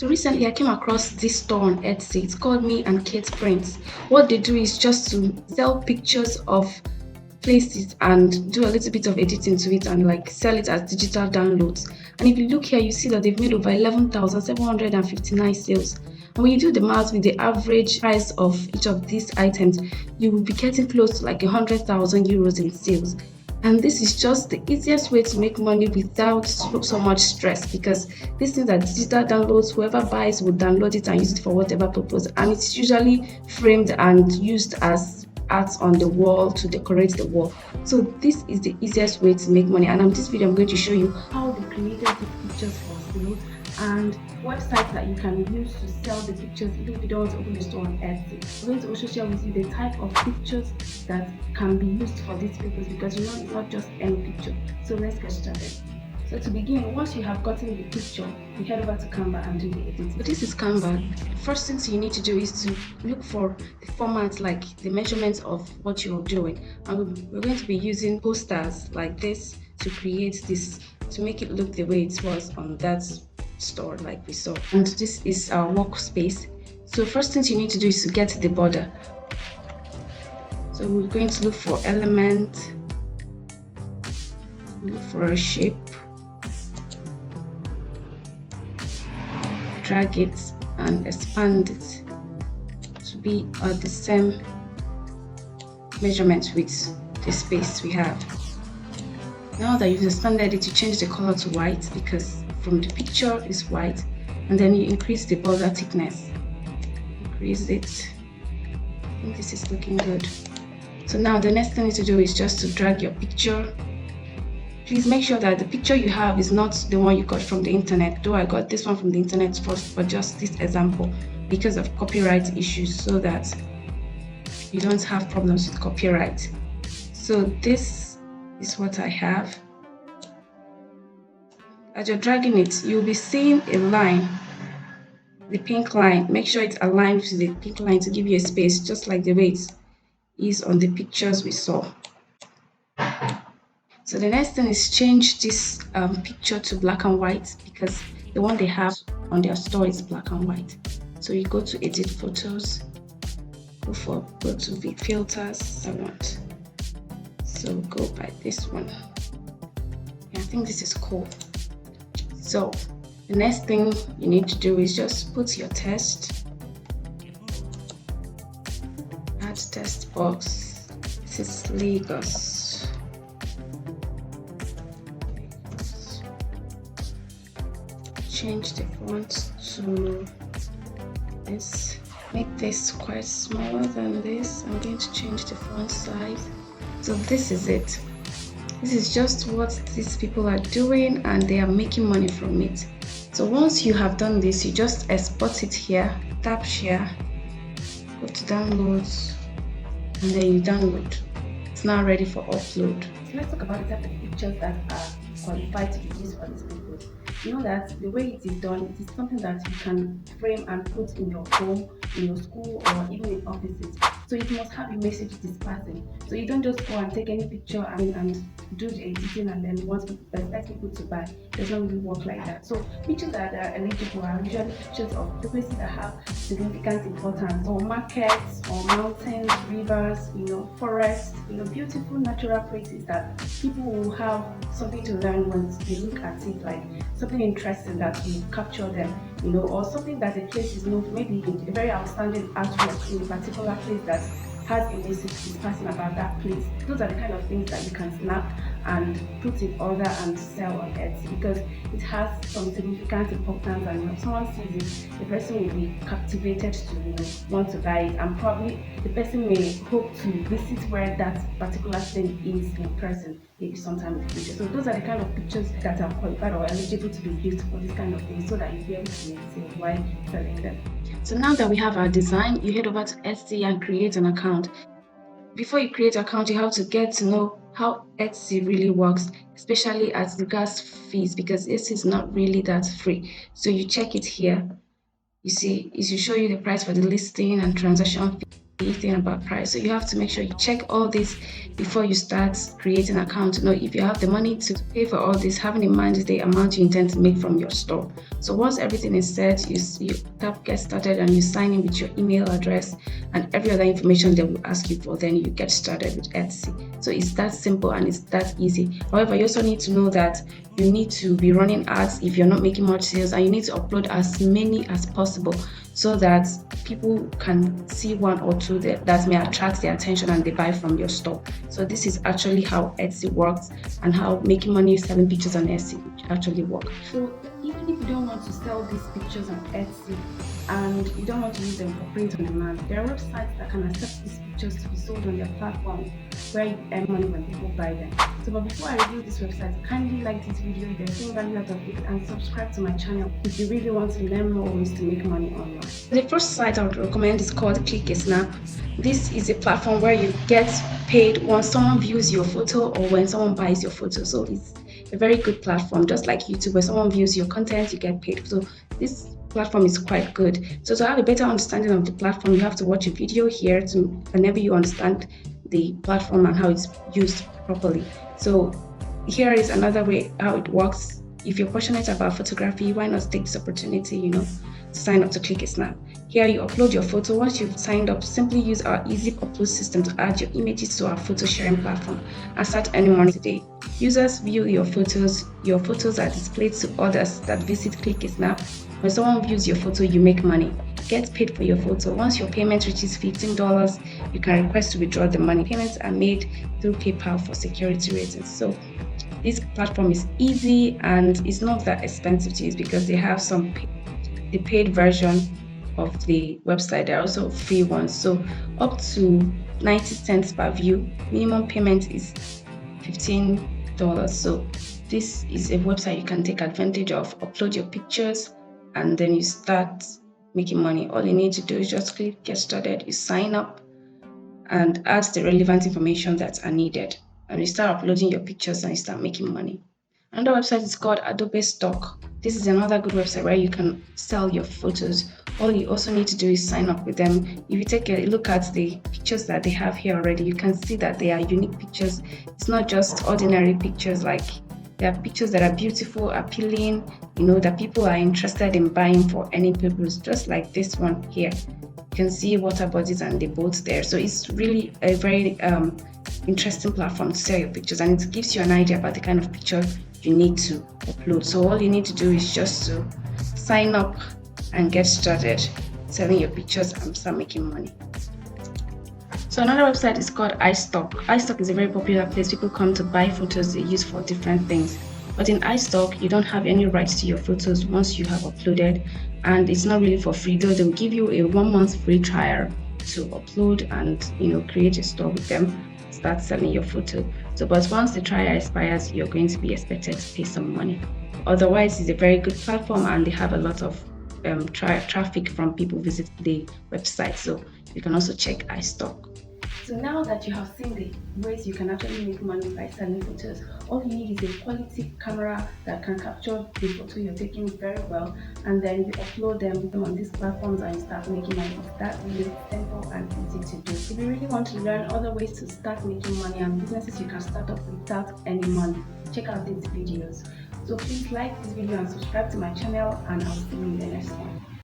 So recently I came across this store on Etsy. It's called Me and Kate Prints. What they do is just to sell pictures of places and do a little bit of editing to it and like sell it as digital downloads. And if you look here, you see that they've made over 11,759 sales. And when you do the math with the average price of each of these items, you will be getting close to like 100,000 euros in sales. And this is just the easiest way to make money without so much stress, because these things are digital downloads. Whoever buys will download it and use it for whatever purpose. And it's usually framed and used as art on the wall to decorate the wall. So this is the easiest way to make money. And in this video, I'm going to show you how they created the pictures for sale and websites that you can use to sell the pictures even if you don't want to open a store on Etsy. I'm going to also share with you the type of pictures that can be used for this purpose, because you know it's not just any picture. So let's get started. So to begin, once you have gotten the picture, you head over to Canva and do the editing. So this is Canva. First thing you need to do is to look for the format, like the measurements of what you're doing. And we're going to be using posters like this to create this, to make it look the way it was on that store like we saw. And this is our workspace. So first thing you need to do is to get the border. So we're going to look for element, look for a shape, drag it and expand it to be at the same measurement with the space we have. Now that you've expanded it, you change the color to white, because from the picture is white, and then you increase the border thickness. Increase it. I think this is looking good. So now the next thing you need to do is just to drag your picture. Please make sure that the picture you have is not the one you got from the internet, though I got this one from the internet first for just this example because of copyright issues, so that you don't have problems with copyright. So this is what I have. As you're dragging it, you'll be seeing a line, the pink line. Make sure it's aligned with the pink line to give you a space, just like the way it is on the pictures we saw. So the next thing is change this picture to black and white, because the one they have on their store is black and white. So you go to edit photos, go to filters I want. So go by this one. Yeah, I think this is cool. So the next thing you need to do is just put your text, add text box. This is Lagos. Change the font to this. Make this quite smaller than this. I'm going to change the font size. So this is it. This is just what these people are doing, and they are making money from it. So once you have done this, you just export it here, tap share, go to downloads, and then you download. It's now ready for upload. So let's talk about the type of pictures that are qualified to be used for this purpose. You know that the way it is done, it is something that you can frame and put in your home, in your school, or even in offices. So it must have a message it is passing. So you don't just go and take any picture and do the editing and then expect people to buy. It doesn't really work like that. So pictures that are eligible are usually pictures of the places that have significant importance, or markets, or mountains, rivers, forests, beautiful natural places that people will have something to learn once they look at it, like something interesting that will capture them, or something that the place is known for, maybe a very outstanding artwork in a particular place that has a message is passing about that place. Those are the kind of things that you can snap and put in order and sell on Etsy, because it has some significant importance, and when someone sees it, the person will be captivated to want to buy it, and probably the person may hope to visit where that particular thing is in person, maybe sometime in the future. So those are the kind of pictures that are qualified or eligible to be used for this kind of thing, so that you'll be able to make sales while selling them. So now that we have our design, you head over to Etsy and create an account. Before you create an account, you have to get to know how Etsy really works, especially as regards fees, because Etsy is not really that free. So you check it here. You see, it will show you the price for the listing and transaction fee. anything about price. So you have to make sure you check all this before you start creating an account to know if you have the money to pay for all this, having in mind the amount you intend to make from your store. So once everything is set, you tap get started and you sign in with your email address and every other information they will ask you for, then you get started with Etsy. So it's that simple and it's that easy. However, you also need to know that you need to be running ads if you're not making much sales, and you need to upload as many as possible so that people can see one or two that may attract their attention and they buy from your store. So this is actually how Etsy works and how making money selling pictures on Etsy actually works. So even if you don't want to sell these pictures on Etsy and you don't want to use them for print on demand, there are websites that can accept these pictures to be sold on their platform where you earn money when people buy them. So but before I review this website, kindly like this video if you're seeing value out of it, and subscribe to my channel if you really want to learn more ways to make money online. The first site I would recommend is called Click a Snap. This is a platform where you get paid when someone views your photo or when someone buys your photo. So it's a very good platform, just like YouTube, where someone views your content, you get paid. So this platform is quite good. So to have a better understanding of the platform, you have to watch a video here to enable you understand the platform and how it's used properly. So here is another way how it works. If you're passionate about photography, why not take this opportunity, to sign up to Click a Snap. Here you upload your photo. Once you've signed up, simply use our easy upload system to add your images to our photo sharing platform and start earning money today. Users view your photos. Your photos are displayed to others that visit Click a Snap. When someone views your photo, you make money. Get paid for your photo. Once your payment reaches $15, you can request to withdraw the money. Payments are made through PayPal for security reasons. So this platform is easy and it's not that expensive to use because they have the paid version of the website. There are also free ones. So up to 90 cents per view. Minimum payment is $15. So this is a website you can take advantage of. Upload your pictures and then you start making money. All you need to do is just click get started. You sign up and add the relevant information that are needed. And you start uploading your pictures and you start making money. Another website is called Adobe Stock. This is another good website where you can sell your photos. All you also need to do is sign up with them. If you take a look at the pictures that they have here already, you can see that they are unique pictures. It's not just ordinary pictures, like they are pictures that are beautiful, appealing, that people are interested in buying for any purpose, just like this one here. You can see water bodies and the boats there. So it's really a very interesting platform to sell your pictures, and it gives you an idea about the kind of picture you need to upload. So all you need to do is just to sign up and get started selling your pictures and start making money. So another website is called iStock. iStock is a very popular place. People come to buy photos they use for different things. But in iStock, you don't have any rights to your photos once you have uploaded, and it's not really for free, though they'll give you a 1 month free trial to upload and create a store with them, start selling your photo. So but once the trial expires, you're going to be expected to pay some money. Otherwise, it's a very good platform and they have a lot of traffic from people visit the website. So you can also check iStock. So now that you have seen the ways you can actually make money by selling photos, all you need is a quality camera that can capture the photo you're taking very well, and then you upload them on these platforms and you start making money. It's that really simple and easy to do. If you really want to learn other ways to start making money and businesses you can start up without any money, check out these videos. So please like this video and subscribe to my channel, and I'll see you in the next one.